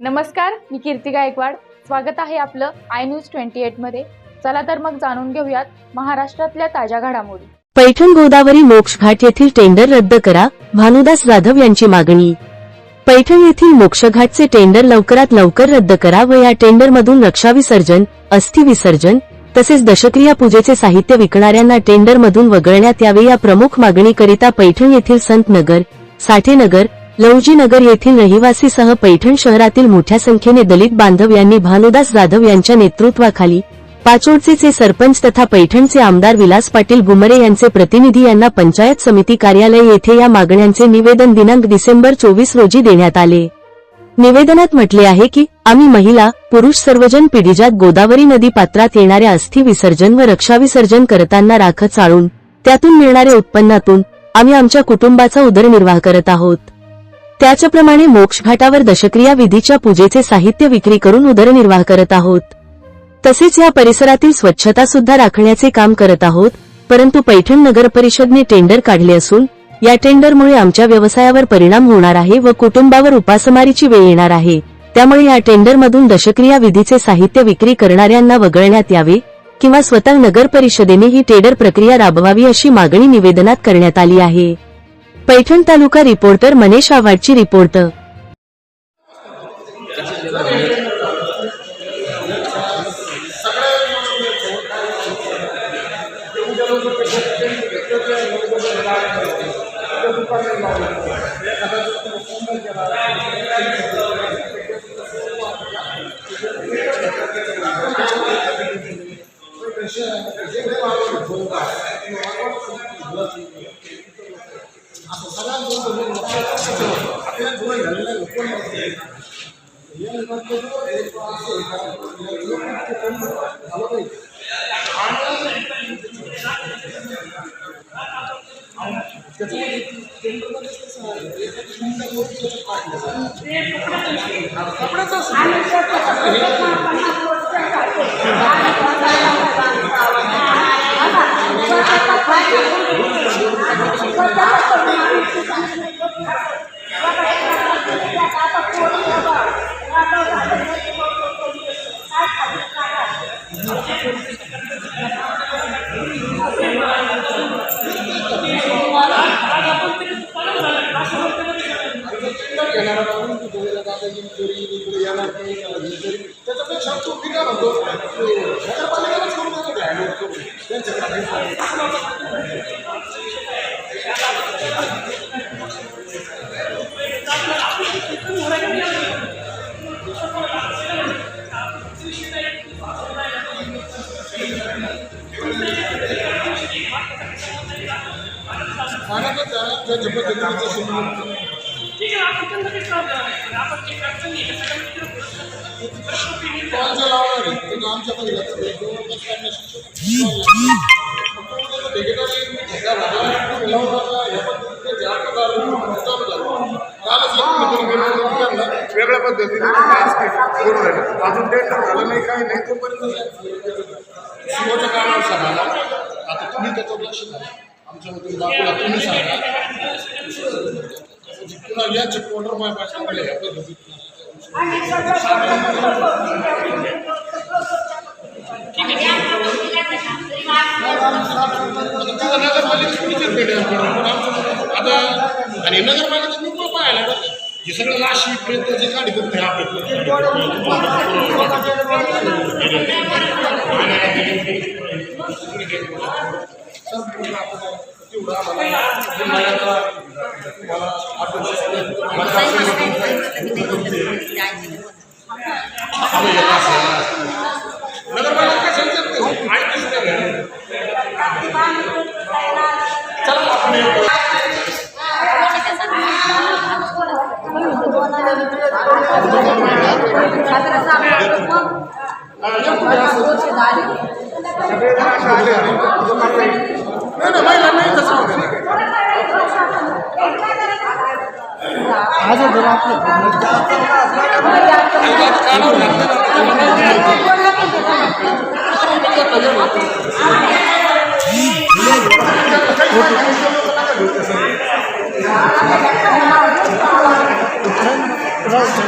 नमस्कार, मी कीर्ती गायकवाड. स्वागत आहे आपलं आय न्यूज 28 मध्ये. चला तर मग जाणून घेऊयात महाराष्ट्रातल्या ताज्या घडामोडी. पैठण गोदावरी मोक्षघाट येथील टेंडर रद्द करा, भानुदास जाधव यांची मागणी. पैठण येथील मोक्षघाटचे टेंडर लवकरात लवकर रद्द करा व या टेंडरमधून रक्षाविसर्जन, अस्थि विसर्जन तसेच दशक्रिया पूजेचे साहित्य विकणाऱ्यांना टेंडरमधून वगळण्यात यावे. या प्रमुख मागणीकरिता पैठण येथील संतनगर, साठेनगर, लवजीनगर येथील रहिवासीसह पैठण शहरातील मोठ्या संख्येने दलित बांधव यांनी भानुदास जाधव यांच्या नेतृत्वाखाली पाचोडचे सरपंच तथा पैठणचे आमदार विलास पाटील गुमरे यांचे प्रतिनिधी यांना पंचायत समिती कार्यालय येथे या मागण्यांचे निवेदन दिनांक डिसेंबर 24 रोजी देण्यात आले. निवेदनात म्हटले आहे की आम्ही महिला, पुरुष सर्वजन पिढीजात गोदावरी नदी पात्रात येणाऱ्या अस्थि विसर्जन व रक्षाविसर्जन करताना राख चाळून त्यातून मिळणाऱ्या उत्पन्नातून आम्ही आमच्या कुटुंबाचा उदरनिर्वाह करत आहोत. त्याचप्रमाणे मोक्षघाटावर दशक्रिया विधीच्या पूजेचे साहित्य विक्री करून उदरनिर्वाह करत आहोत. तसेच या परिसरातील स्वच्छता सुद्धा राखण्याचे काम करत आहोत. परंतु पैठण नगर परिषदने टेंडर काढले असून या टेंडरमुळे आमच्या व्यवसायावर परिणाम होणार आहे व कुटुंबावर उपासमारीची वेळ येणार आहे. त्यामुळे या टेंडरमधून दशक्रिया विधीचे साहित्य विक्री करणाऱ्यांना वगळण्यात यावे किंवा स्वतः नगर परिषदेने ही टेंडर प्रक्रिया राबवावी अशी मागणी निवेदनात करण्यात आली आहे. पैठण तालुका रिपोर्टर मनीष आव्हाडची रिपोर्ट. वेगळ्या पद्धतीने अजून टेंडर झालं नाही, काही नाही. तोपर्यंत शिवच्या कामावर सांगा. आता तुम्ही त्याचं लक्ष घाला. आमच्यामधून बापूला तुम्ही सांगा पुन्हा या चेकपॉइंटवर माझ्या या पद्धतीत आता आणि नगरपालिका नको पाहायला हे सगळं नाशिक पर्यंत जे गाडी करते राहू